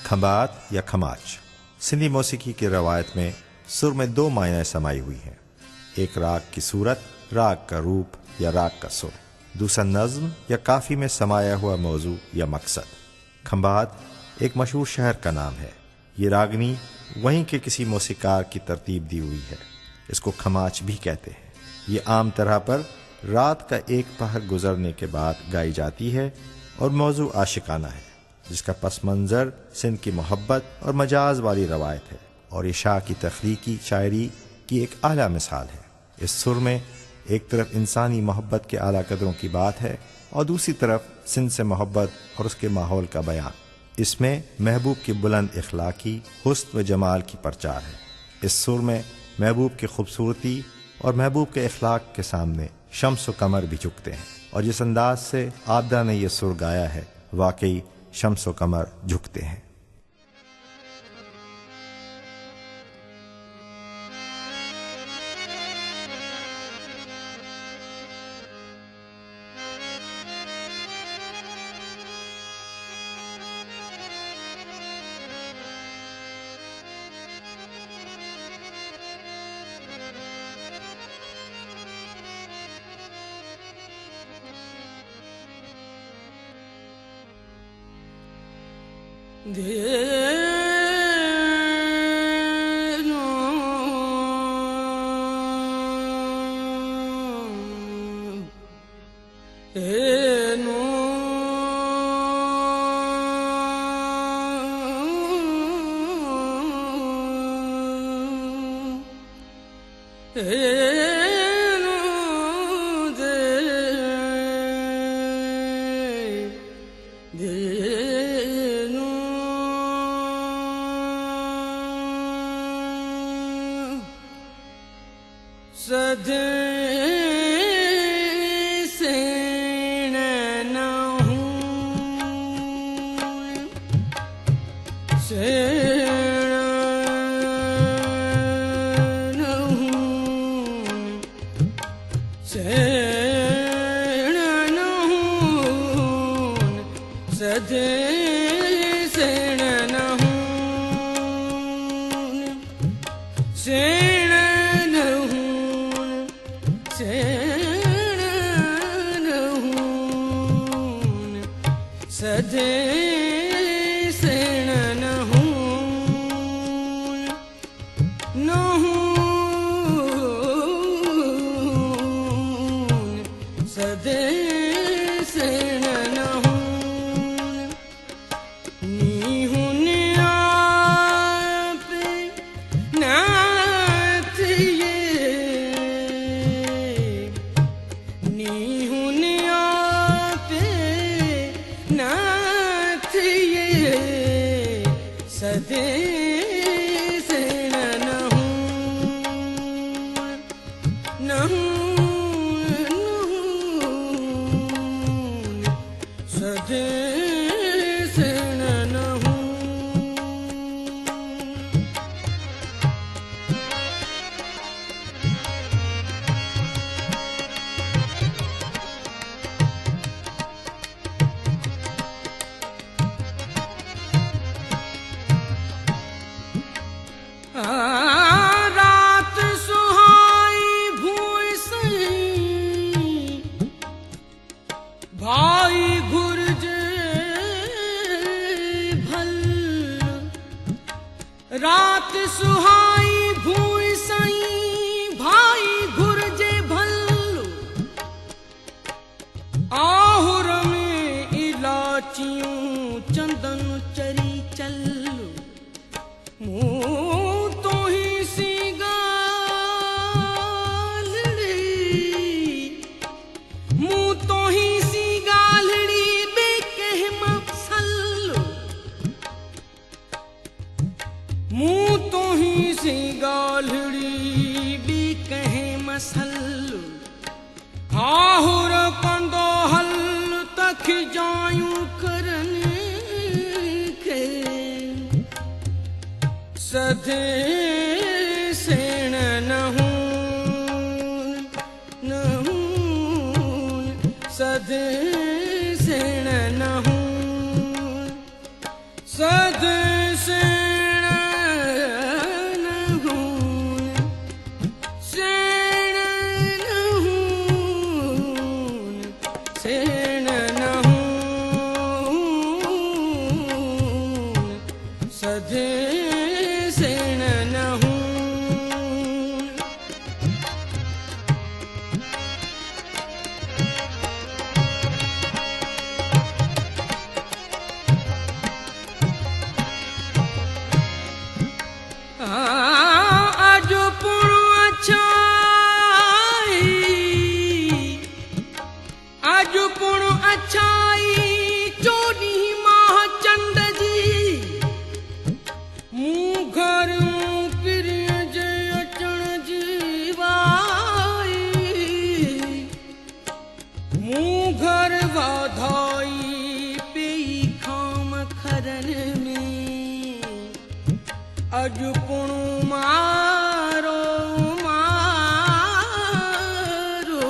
खंबात या खमाच सिंधी मौसीकी की रवायत में सुर में दो मायने समाई हुई हैं। एक राग की सूरत, राग का रूप या राग का सुर, दूसरा नज्म या काफ़ी में समाया हुआ मौजू या मकसद। खंबात एक मशहूर शहर का नाम है। ये रागनी वहीं के किसी मौसीकार की तरतीब दी हुई है। इसको खमाच भी कहते हैं। ये आम तरह पर रात का एक पहर गुजरने के बाद गाई जाती है और मौजू आशिकाना है, जिसका पस मंज़र सिंध की मोहब्बत और मजाज वाली रवायत है और ये शाह की तख्लीकी शायरी की एक आला मिसाल है। इस सुर में एक तरफ इंसानी मोहब्बत के आला कदरों की बात है और दूसरी तरफ सिंध से मोहब्बत और उसके माहौल का बयान। इसमें महबूब की बुलंद इखलाकी हुस्न व जमाल की प्रचार है। इस सुर में महबूब की खूबसूरती और महबूब के इखलाक के सामने शम्स व कमर भी झुकते हैं और जिस अंदाज से आबदा ने यह सुर गाया है, वाकई शम्स व कमर झुकते हैं। रात सुहाई भूई सई भाई गुरजे भल्लू आहुर में इलाचियों चंदन चरी चल्लू मुँह तो ही सी गालड़ी मुँह तो ही सी गालड़ी बेकह मफसल्लू मुँह तो ही सी गालड़ी भी कहे मसल्लू आहुर कंदो हल तक जायूं करन के सदे सेण नहूं सदे सेण नहूं सदे अच्छाई आज पुण अच्छाई चोरी माह चंद जी मुँह घर प्रिय जय अचण जीवाई मुँह घर वाधाई पेई खाम खरन में अज पुण मारो मारो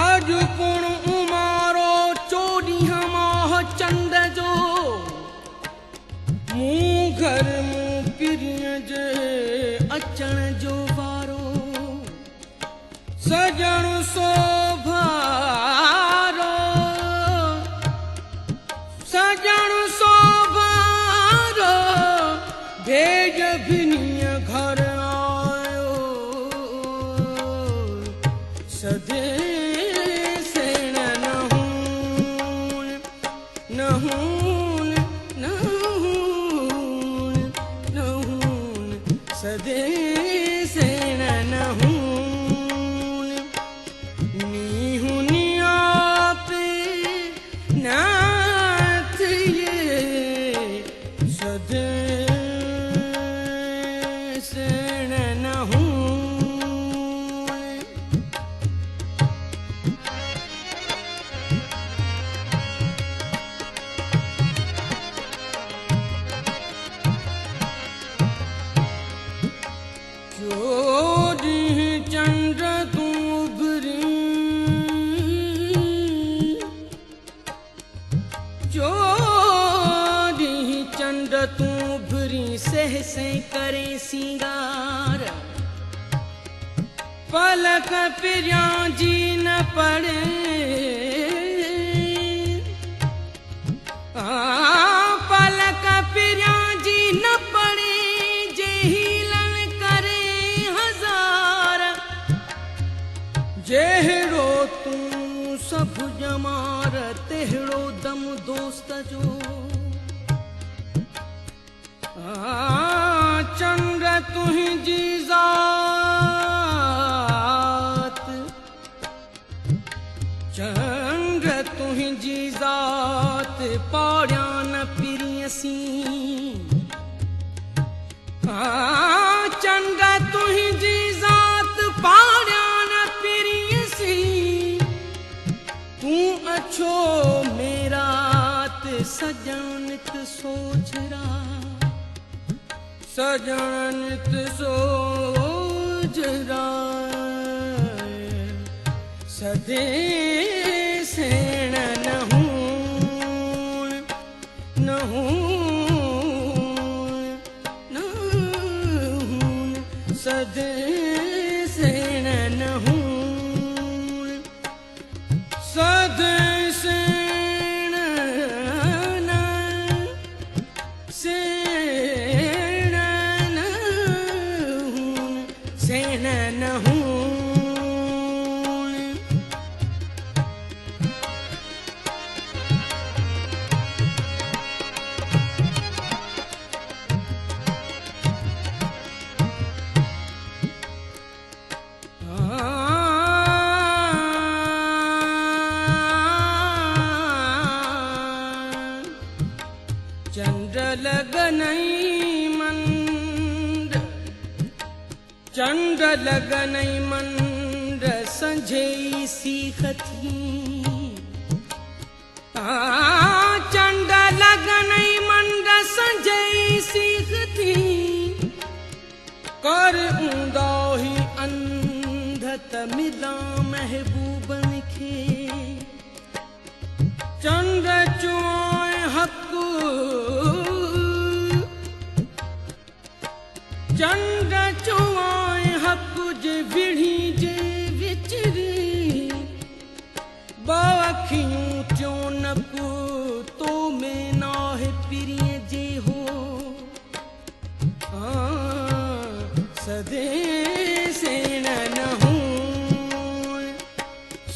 अज पुण उमारो चोरी माह चंद जो मुँह घर मुँह प्रिय जे अचण जो वारो सजण सोभारो सजण सोभारो भेज भिनिय घर आयो सदे सेण नहून नहून नहून नहून सदे सेण नहून नीहुनिया पे नाथ ये सदे सेण नहून चोरी चंद्र तू उभरी चोरी चंद्र तू उभरी सह से करे सिंगार पलक पिरिया जी न पड़े पलक पिरिया जी न पड़े जेहिलन करे हजार जेहड़ो तू सब जमार तेहड़ो दम दोस्त जो चंद्र तुही जी जात चंद्र तुही जी जात पाड़िया न पिरियसी चंद्र तुही जी जात पाड़िया न पिरियसी तू अच्छो मेरा सजनित सोचरा सजनित सोचरा सदे सेण नहून नहून नहून सदे सेण नहून सदे सेण सेण नहून सेण नहून चंद्र लगनई मंद चंद्र लगनई मंद संझई सीखती चंद्र लगनई मंद संझई सीखती कर ऊंदाही अंधत मिला महबूबन खे चंद्र चुआए हक चंद्र चुआए हक जे विढ़ी जे विचरी बाखियूं चोनक तो में नाहे प्रिय जे हो सदे सेण नहून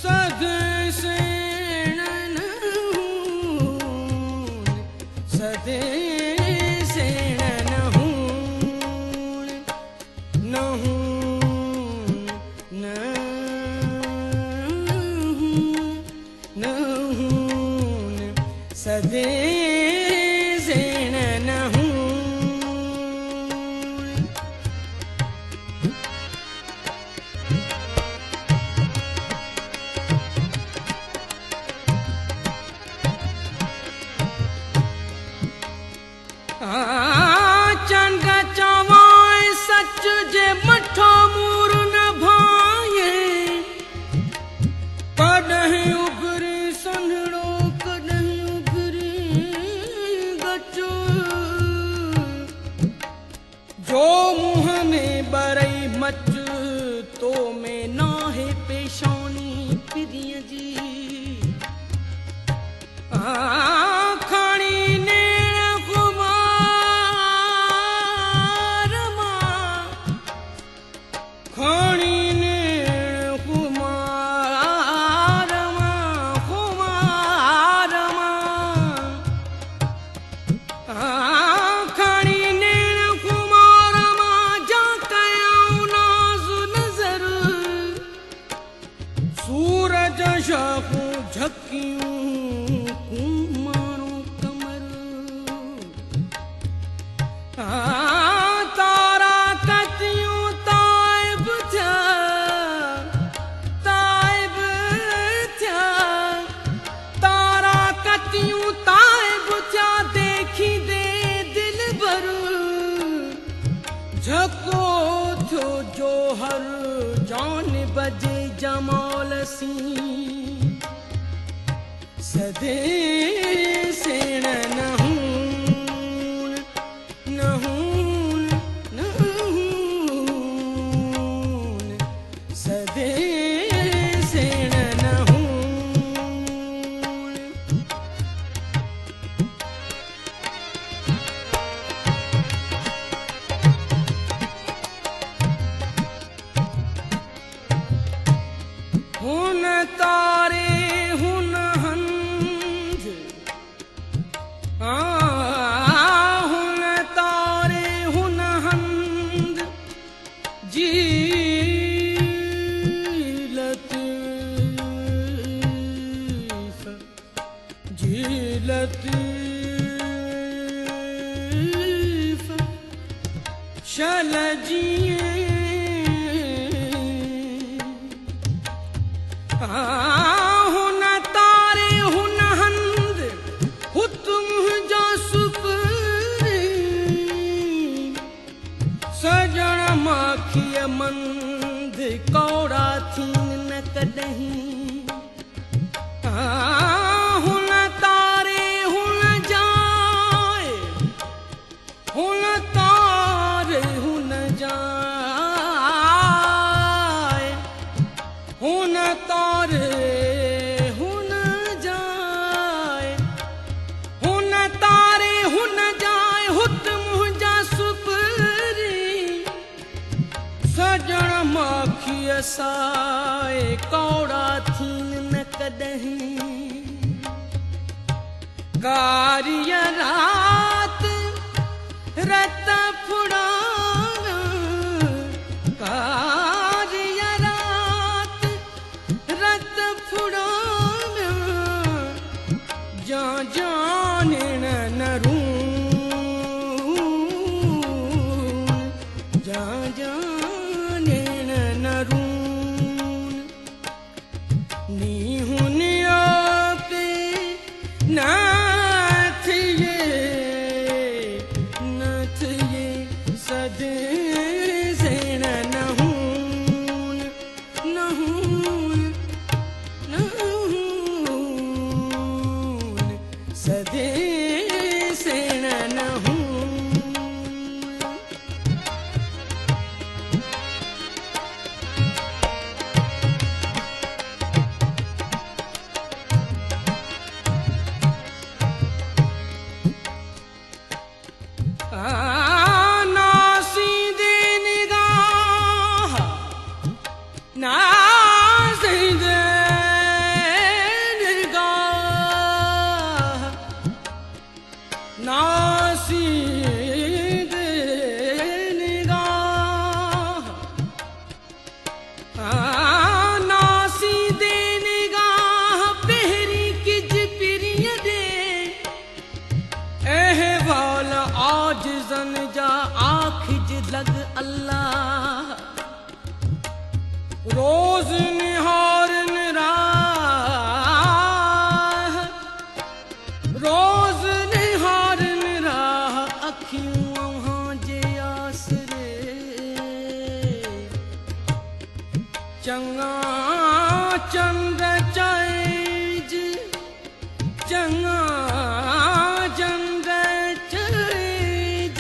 सदे सेण नहून सदे सेण नहून नहून तो में ना है पेशानी प्रिय जी खानी ने कुमार मां खानी ने कुमार मां कुमार मां खानी ने कुमार मां जा कयां नाज नजर सूरज शाखू झकियूं तारा कतियूं ताइब थिया तारा कतियूं ताइब थिया देखी दे दिल भर झको थियो जो हर जान बजे जमाल सी सदे सेण न हुन तारे हुन हंज हुन तारे हुन हंज जीलतीफ शल जिए हुन तारे हुन हंद हुतुम जा सुपरी सजण माखिय मंद कौड़ा थीन न कॾहिं हुन तारे हुन जाए हुन तारे हुन जाए हुन तारे हुन जाए हुन तारे हुन जाए हुत मुंहिंजा सुपरी सजण माखीअ साए कौड़ा थीन न कॾहिं कारिय रात रत फुड़ाना कारिय रात रत फुड़ाना जा जानेण न रून जा जानेण न रून नी हुनिया पे नाथ ये सदे सेण न हून न हून न हून सदे सेण न हून नासीदे निगाह नासीदे निगाह नासीदे निगाह नासीदे निगाह पहरी किज पिरिय दे अहवाल आजिज़न जा आखिज लग अल्लाह रोज निहारन राह रोज निहारन राह अखियों वहाँ जे आसरे चंगा चंद चाइज चंगा चंद चाइज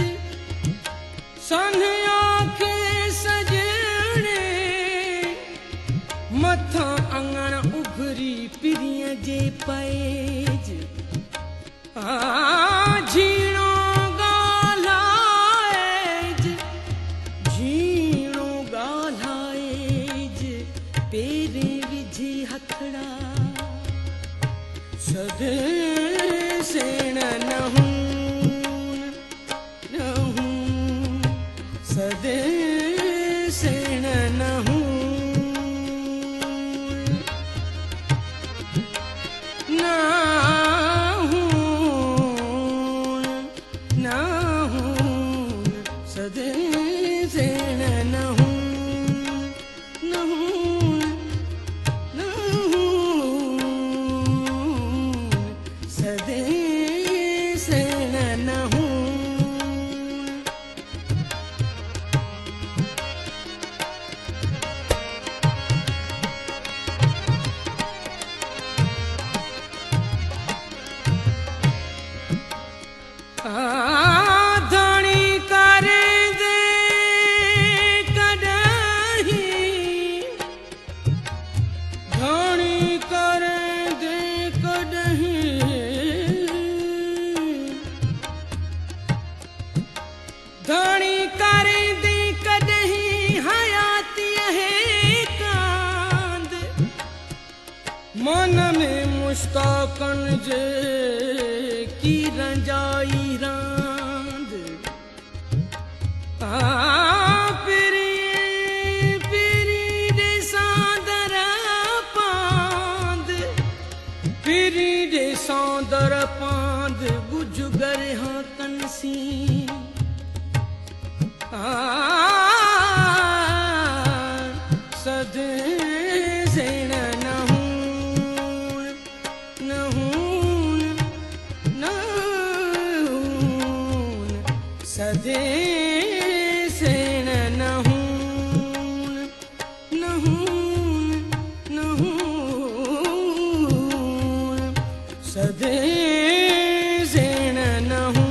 सन्या के सजने पिरिय जे पैज झीणो गालाएज पेरे विझी हथड़ा सद सेण नहूं सद सेण नहूं सद सेण नहूं सद सेण नहूं धणी करे दे कॾहिं धणी करे दे कॾहिं धणी करे दे कॾहिं हयाती है कांद मन में मुश्ताकन जे की रंजाई रांद पिरी दे सांदर पांद पिरी दे सांदर पांद गुजगर हाँ कंसी सद सेण सदे सेण नहूं सदे सेण नहूं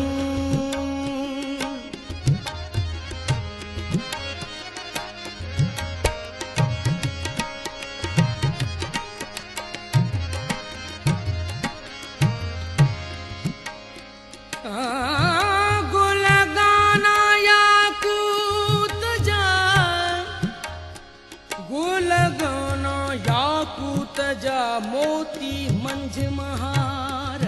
गुलगाना याकूत जा मोती मंझ महार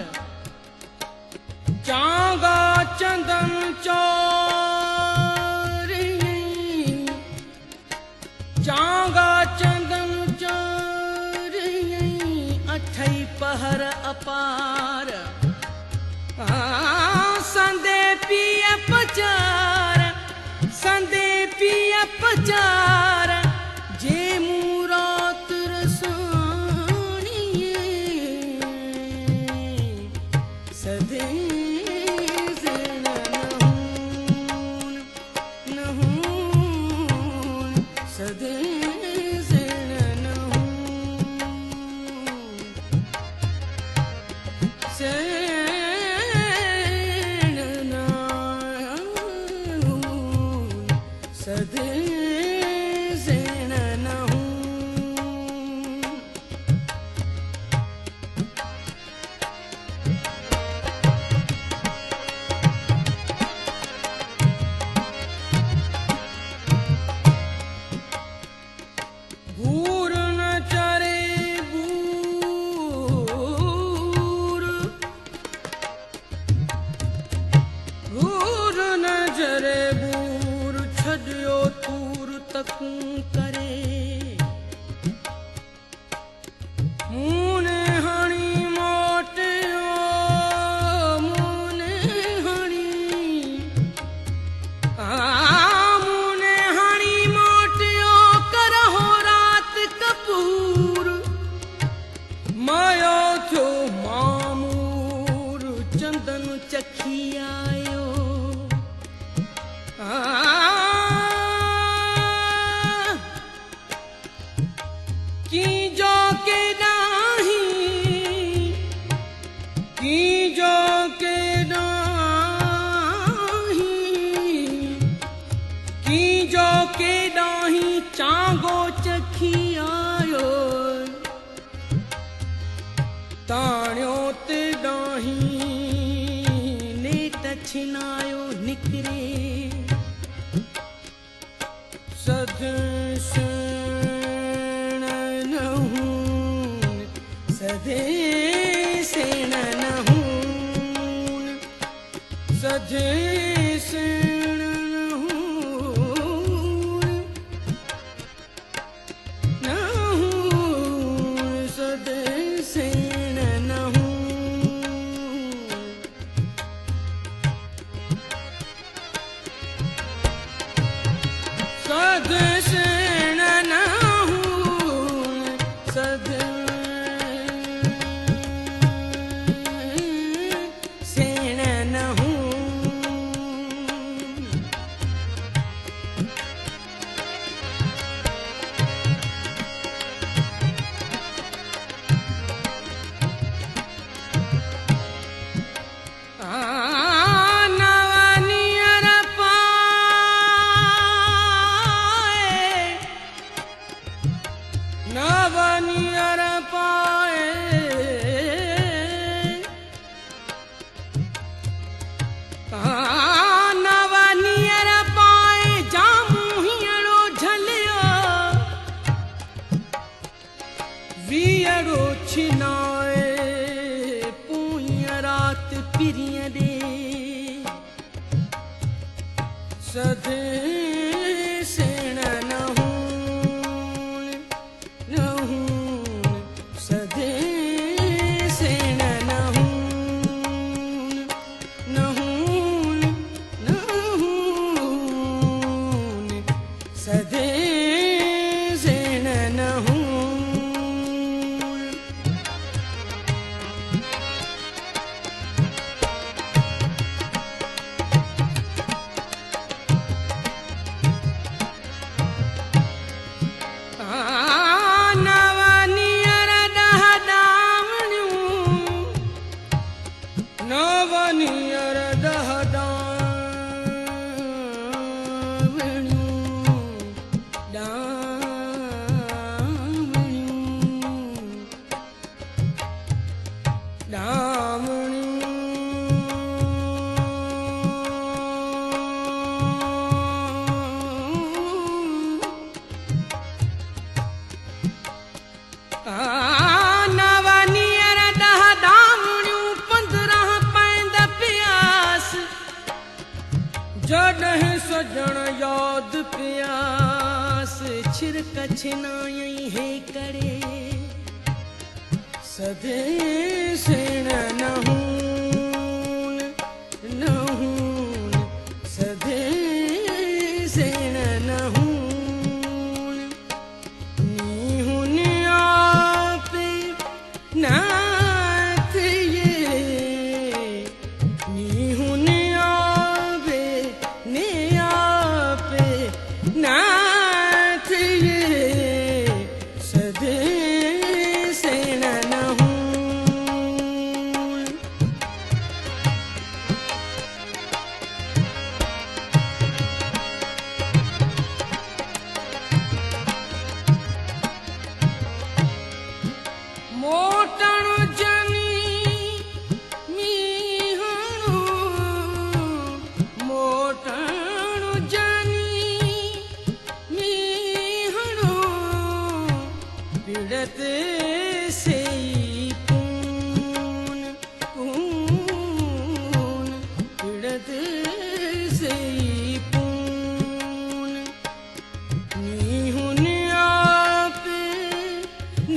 चांगा चंदन चोर चांगा चंदन चोर अठई पहर अपार संदे पिय पचार संदे पिय पचार जे मुरात रसाणिए सदे सेण नहूं सदे सेण नहूं सेण नहूं सदे नवनियर पाए नवनियर पाए जामू हियड़ो झलियो वीयड़ो छिनाए पूय रात पिरिय दे सदे सेण सदे सेण सदे सेण नवनियर दह दामणियूं 15 पैंद प्यास जॾहिं सजण याद प्यास छिरक छिनायई हे करे सदे सेण सदे सेण नाथ ये नीहुन आवे ने आपे नाथ ये सदे सेण मोटण जनी मीहणो मोटण जनी मीहणो पीड़त से पून पीड़त से पून नीहुन आपे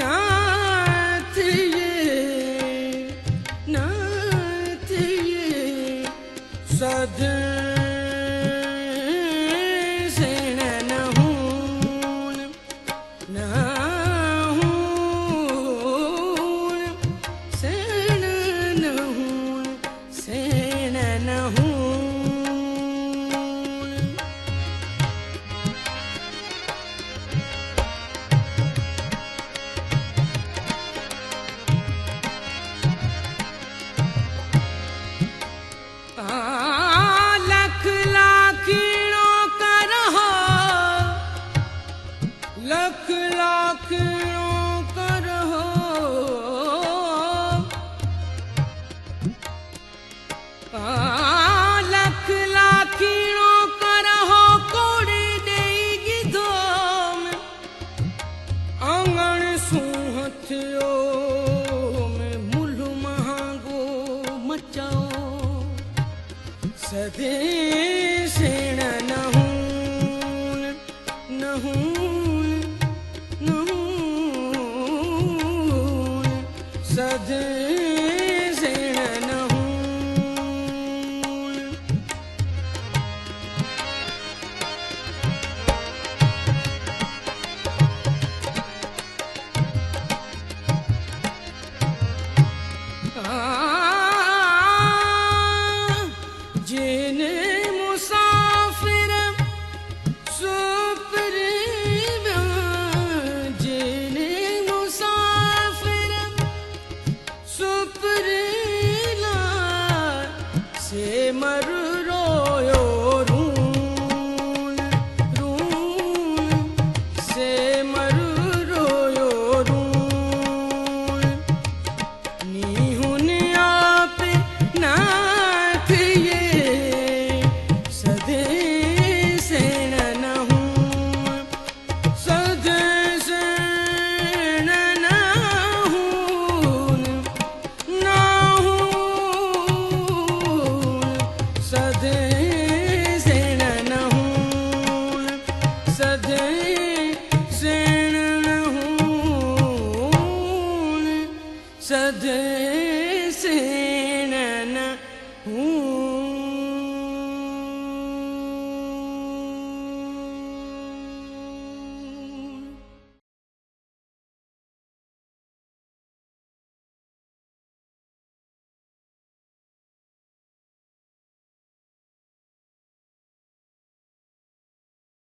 नाथ सदे सेण सेण सेण लख लाखिणो करहो लख लाखिणो करहो लख लाखिणो करहो कोड़े देगी धोम आंगण सूहथियो में मुल्ह महागो मचाओ सदे सेण सदे